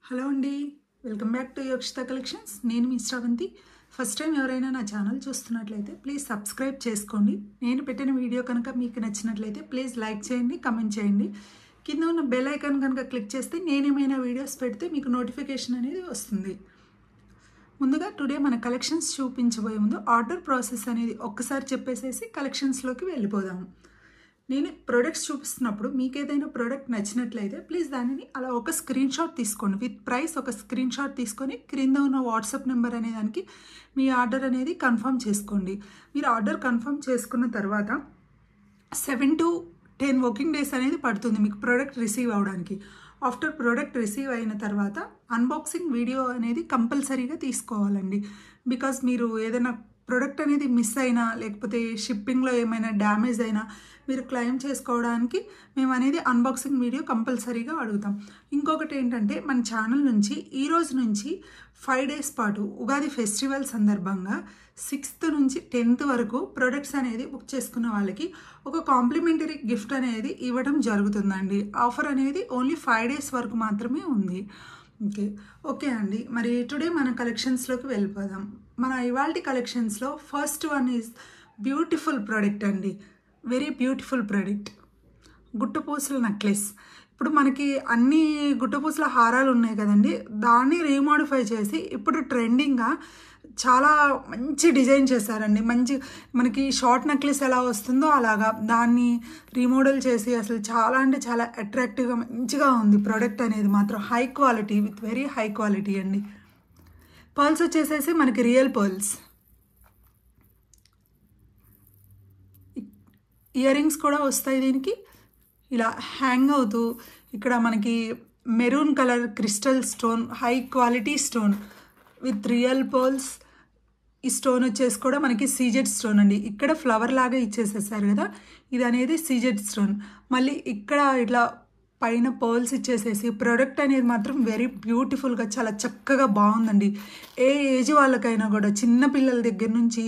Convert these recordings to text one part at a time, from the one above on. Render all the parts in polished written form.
Hello అండి, welcome back to Yokshitha collections. నేను మీ Sravanthi. First time ఎవరైనా నా ఛానల్ చూస్తున్నట్లయితే ప్లీజ్ సబ్స్క్రైబ్ చేసుకోండి. నేను పెట్టిన వీడియో కనుక మీకు నచ్చినట్లయితే ప్లీజ్ లైక్ చేయండి, కమెంట్ చేయండి. కింద ఉన్న బెల్ ఐకాన్ కనుక క్లిక్ చేస్తే నేనేమైనా వీడియోస్ పెడితే మీకు నోటిఫికేషన్ అనేది వస్తుంది. ముందుగా టుడే మన కలెక్షన్స్ చూపించబోయే ముందు ఆర్డర్ ప్రాసెస్ అనేది ఒక్కసారి చెప్పేసేసి కలెక్షన్స్లోకి వెళ్ళిపోదాము. నేను ప్రొడక్ట్స్ చూపిస్తున్నప్పుడు మీకు ఏదైనా ప్రోడక్ట్ నచ్చినట్లయితే ప్లీజ్ దానిని అలా ఒక స్క్రీన్ షాట్ తీసుకోండి. విత్ ప్రైస్ ఒక స్క్రీన్ షాట్ తీసుకొని క్రింద ఉన్న వాట్సాప్ నెంబర్ అనే దానికి మీ ఆర్డర్ అనేది కన్ఫర్మ్ చేసుకోండి. మీరు ఆర్డర్ కన్ఫర్మ్ చేసుకున్న తర్వాత 7 to 10 వర్కింగ్ డేస్ అనేది పడుతుంది మీకు ప్రోడక్ట్ రిసీవ్ అవ్వడానికి. ఆఫ్టర్ ప్రోడక్ట్ రిసీవ్ అయిన తర్వాత అన్బాక్సింగ్ వీడియో అనేది కంపల్సరీగా తీసుకోవాలండి. బికాజ్ మీరు ఏదైనా ప్రోడక్ట్ అనేది మిస్ అయినా లేకపోతే షిప్పింగ్లో ఏమైనా డ్యామేజ్ అయినా మీరు క్లెయిమ్ చేసుకోవడానికి మేము అనేది అన్బాక్సింగ్ వీడియో కంపల్సరీగా అడుగుతాం. ఇంకొకటి ఏంటంటే మన ఛానల్ నుంచి ఈ రోజు నుంచి 5 days పాటు ఉగాది ఫెస్టివల్ సందర్భంగా 6th నుంచి 10th వరకు ప్రొడక్ట్స్ అనేది బుక్ చేసుకున్న వాళ్ళకి ఒక కాంప్లిమెంటరీ గిఫ్ట్ అనేది ఇవ్వడం జరుగుతుందండి. ఆఫర్ అనేది ఓన్లీ 5 days వరకు మాత్రమే ఉంది. ఓకే అండి, మరి టుడే మన కలెక్షన్స్లోకి వెళ్ళిపోదాం. మన ఇవాల్టి కలెక్షన్స్లో first one is beautiful product అండి. వెరీ బ్యూటిఫుల్ ప్రోడక్ట్, గుట్టపూసల నెక్లెస్. ఇప్పుడు మనకి అన్ని గుట్టపూసల హారాలు ఉన్నాయి కదండి, దాన్ని రీమోడిఫై చేసి ఇప్పుడు ట్రెండింగ్గా చాలా మంచి డిజైన్ చేశారండి. మంచి మనకి షార్ట్ నెక్లెస్ ఎలా వస్తుందో అలాగా దాన్ని రీమోడల్ చేసి అసలు చాలా అంటే చాలా అట్రాక్టివ్గా మంచిగా ఉంది ప్రోడక్ట్ అనేది. మాత్రం high quality, with very high quality అండి. పర్ల్స్ వచ్చేసేసి మనకి రియల్ పర్ల్స్. ఇయర్ రింగ్స్ కూడా వస్తాయి దీనికి. ఇలా హ్యాంగ్ అవుతూ ఇక్కడ మనకి maroon colour crystal stone, high quality stone with real pearls. ఈ స్టోన్ వచ్చేసి కూడా మనకి సీజెడ్ స్టోన్ అండి. ఇక్కడ ఫ్లవర్ లాగా ఇచ్చేసేసారు కదా, ఇది అనేది సీజెడ్ స్టోన్. మళ్ళీ ఇక్కడ ఇట్లా పైన పర్ల్స్ ఇచ్చేసేసి ప్రోడక్ట్ అనేది మాత్రం వెరీ బ్యూటిఫుల్గా చాలా చక్కగా బాగుందండి. ఏ ఏజ్ వాళ్ళకైనా కూడా, చిన్న పిల్లల దగ్గర నుంచి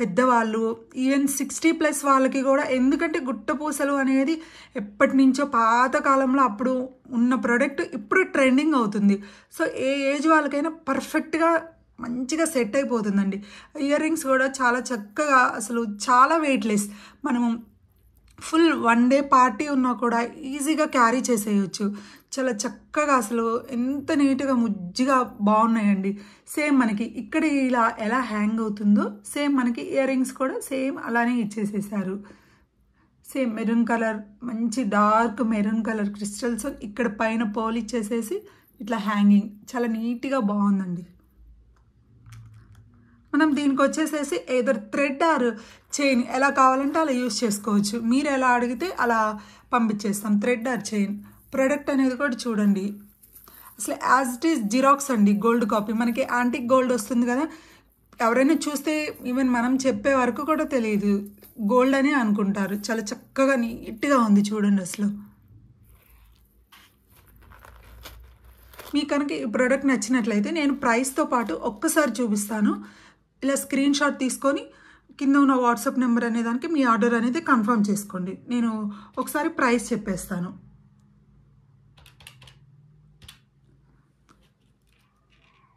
పెద్దవాళ్ళు, ఈవెన్ 60+ వాళ్ళకి కూడా, ఎందుకంటే గుట్టపూసలు అనేది ఎప్పటి నుంచో పాతకాలంలో అప్పుడు ఉన్న ప్రోడక్ట్ ఇప్పుడు ట్రెండింగ్ అవుతుంది. సో ఏ ఏజ్ వాళ్ళకైనా పర్ఫెక్ట్గా మంచిగా సెట్ అయిపోతుందండి. ఇయర్ రింగ్స్ కూడా చాలా చక్కగా, అసలు చాలా వెయిట్లెస్. మనము ఫుల్ 1 day పార్టీ ఉన్నా కూడా ఈజీగా క్యారీ చేసేయచ్చు. చాలా చక్కగా అసలు ఎంత నీట్గా ముజ్జిగా బాగున్నాయండి. సేమ్ మనకి ఇక్కడ ఇలా ఎలా హ్యాంగ్ అవుతుందో సేమ్ మనకి ఇయర్ రింగ్స్ కూడా సేమ్ అలానే ఇచ్చేసేసారు. సేమ్ మెరూన్ కలర్, మంచి డార్క్ మెరూన్ కలర్ క్రిస్టల్స్ ఇక్కడ పైన పర్ల్ ఇచ్చేసేసి ఇట్లా హ్యాంగింగ్ చాలా నీట్గా బాగుందండి. మనం దీనికి వచ్చేసేసి ఏదర్ థ్రెడ్ ఆర్ చైన్ ఎలా కావాలంటే అలా యూజ్ చేసుకోవచ్చు. మీరు ఎలా అడిగితే అలా పంపించేస్తాం, థ్రెడ్ ఆర్ చైన్. ప్రోడక్ట్ అనేది కూడా చూడండి, అసలు యాజ్ ఇట్ ఈస్ జిరాక్స్ అండి, గోల్డ్ కాపీ. మనకి యాంటిక్ గోల్డ్ వస్తుంది కదా, ఎవరైనా చూస్తే ఈవెన్ మనం చెప్పే వరకు కూడా తెలియదు, గోల్డ్ అని అనుకుంటారు. చాలా చక్కగా నీట్గా ఉంది చూడండి. అసలు మీకు కనుక ఈ ప్రోడక్ట్ నచ్చినట్లయితే నేను ప్రైస్తో పాటు ఒక్కసారి చూపిస్తాను. ఇలా స్క్రీన్ షాట్ తీసుకొని కింద ఉన్న వాట్సాప్ నెంబర్ అనే దానికి మీ ఆర్డర్ అనేది కన్ఫర్మ్ చేసుకోండి. నేను ఒకసారి ప్రైస్ చెప్పేస్తాను.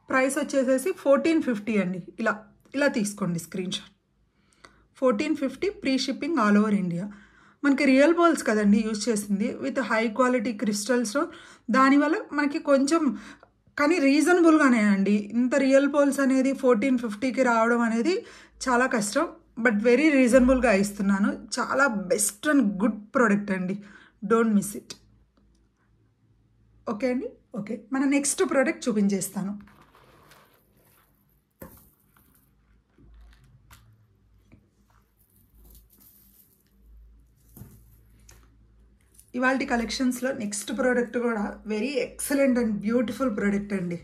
ప్రైస్ వచ్చేసేసి 1450 అండి. ఇలా తీసుకోండి screen shot. 1450 free shipping all over India. మనకి రియల్ పర్ల్స్ కదండి యూజ్ చేసింది, విత్ హై క్వాలిటీ క్రిస్టల్స్. దానివల్ల మనకి కొంచెం కానీ రీజనబుల్గానే అండి. ఇంత రియల్ పర్ల్స్ అనేది 1450కి రావడం అనేది చాలా కష్టం, బట్ వెరీ రీజనబుల్గా ఇస్తున్నాను. చాలా బెస్ట్ అండ్ గుడ్ ప్రోడక్ట్ అండి, డోంట్ మిస్ ఇట్. ఓకే అండి. ఓకే, మన నెక్స్ట్ ప్రోడక్ట్ చూపించేస్తాను. ఇవాళ కలెక్షన్స్లో నెక్స్ట్ ప్రోడక్ట్ కూడా very excellent and beautiful product అండి.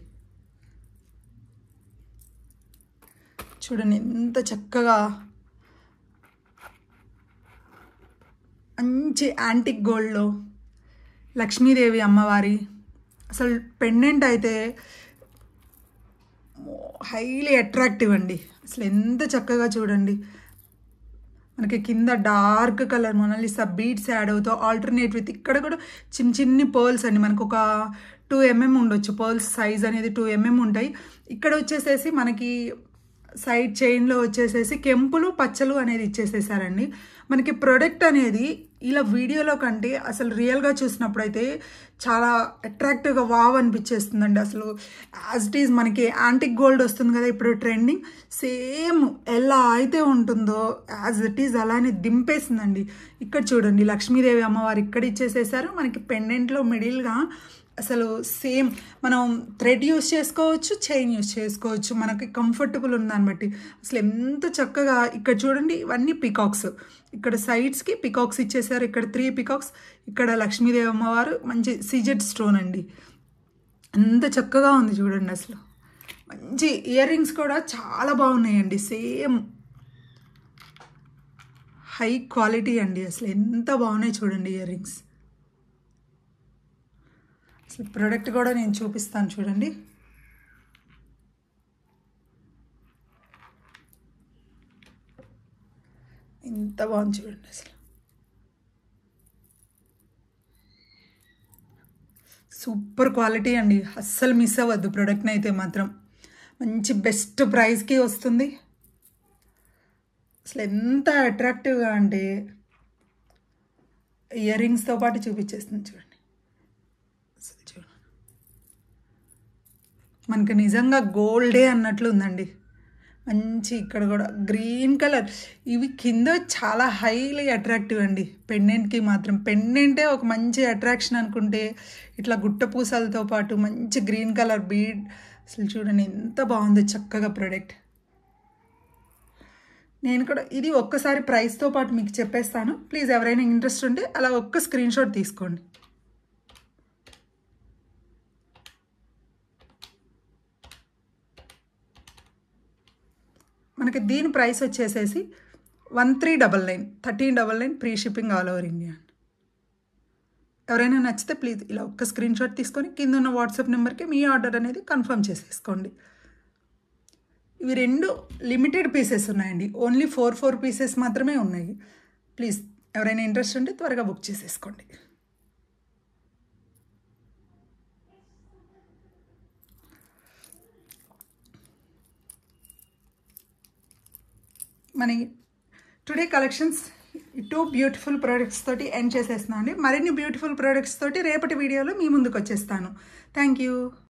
చూడండి ఎంత చక్కగా మంచి యాంటిక్ గోల్డ్లో లక్ష్మీదేవి అమ్మవారి అసలు పెండెంట్ అయితే హైలీ అట్రాక్టివ్ అండి. అసలు ఎంత చక్కగా చూడండి, మనకి కింద dark colour Mona Lisa beads add అవుతూ ఆల్టర్నేట్ విత్ ఇక్కడ కూడా చిన్ని పర్ల్స్ అండి. మనకు ఒక 2 mm ఉండొచ్చు. పర్ల్స్ సైజ్ అనేది 2 mm ఉంటాయి. ఇక్కడ వచ్చేసేసి మనకి సైడ్ చైన్లో వచ్చేసేసి కెంపులు పచ్చలు అనేది ఇచ్చేసేసారండి. మనకి ప్రొడక్ట్ అనేది ఇలా వీడియోలో కంటే అసలు రియల్గా చూసినప్పుడు అయితే చాలా అట్రాక్టివ్గా వావ్ అనిపించేస్తుందండి. అసలు యాజ్ ఇట్ ఈజ్ మనకి యాంటిక్ గోల్డ్ వస్తుంది కదా ఇప్పుడు ట్రెండింగ్, సేమ్ ఎలా అయితే ఉంటుందో యాజ్ ఇట్ ఈజ్ అలానే దింపేసిందండి. ఇక్కడ చూడండి లక్ష్మీదేవి అమ్మవారు ఇక్కడ ఇచ్చేసేసారు. మనకి పెండెంట్లో మిడిల్గా అసలు సేమ్ మనం థ్రెడ్ యూస్ చేసుకోవచ్చు, చైన్ యూస్ చేసుకోవచ్చు, మనకి కంఫర్టబుల్ ఉందని బట్టి. అసలు ఎంత చక్కగా ఇక్కడ చూడండి ఇవన్నీ పికాక్స్, ఇక్కడ సైడ్స్కి పికాక్స్ ఇచ్చేసారు. ఇక్కడ 3 పికాక్స్, ఇక్కడ లక్ష్మీదేవి అమ్మవారు మంచి సిజెడ్ స్టోన్ అండి. ఎంత చక్కగా ఉంది చూడండి. అసలు మంచి ఇయర్ రింగ్స్ కూడా చాలా బాగున్నాయండి. సేమ్ హై క్వాలిటీ అండి. అసలు ఎంత బాగున్నాయి చూడండి ఇయర్ రింగ్స్. అసలు ప్రోడక్ట్ కూడా నేను చూపిస్తాను చూడండి. ఎంత బాగుంది చూడండి. అసలు సూపర్ క్వాలిటీ అండి. అస్సలు మిస్ అవ్వద్దు ప్రోడక్ట్ని అయితే మాత్రం. మంచి బెస్ట్ ప్రైస్కి వస్తుంది. అసలు ఎంత అట్రాక్టివ్గా అంటే ఇయర్ రింగ్స్తో పాటు చూపించేస్తుంది చూడండి. మనకి నిజంగా గోల్డే అన్నట్లు ఉందండి. మంచి ఇక్కడ కూడా గ్రీన్ కలర్, ఇవి కింద చాలా హైలీ అట్రాక్టివ్ అండి. పెండెంట్కి మాత్రం పెండెంటే ఒక మంచి అట్రాక్షన్ అనుకుంటే ఇట్లా గుట్ట పూసలతో పాటు మంచి గ్రీన్ కలర్ బీడ్. అసలు చూడండి ఎంత బాగుంది చక్కగా ప్రోడక్ట్. నేను కూడా ఇది ఒక్కసారి ప్రైస్తో పాటు మీకు చెప్పేస్తాను. ప్లీజ్ ఎవరైనా ఇంట్రెస్ట్ ఉంటే అలా ఒక్క స్క్రీన్ షాట్ తీసుకోండి. మనకి దీని ప్రైస్ వచ్చేసేసి 1399, 1399 free shipping all over India. ఎవరైనా నచ్చితే ప్లీజ్ ఇలా ఒక్క స్క్రీన్ షాట్ తీసుకొని కింద ఉన్న వాట్సాప్ నెంబర్కి మీ ఆర్డర్ అనేది కన్ఫర్మ్ చేసేసుకోండి. ఇవి 2 లిమిటెడ్ పీసెస్ ఉన్నాయండి. ఓన్లీ 4 పీసెస్ మాత్రమే ఉన్నాయి. ప్లీజ్ ఎవరైనా ఇంట్రెస్ట్ ఉంటే త్వరగా బుక్ చేసేసుకోండి. మన టుడే కలెక్షన్స్ 2 బ్యూటిఫుల్ ప్రోడక్ట్స్ తోటి ఎండ్ చేసేస్తున్నాను అండి. మరిన్ని బ్యూటిఫుల్ ప్రోడక్ట్స్ తోటి రేపటి వీడియోలో మీ ముందుకు వచ్చేస్తాను. Thank you.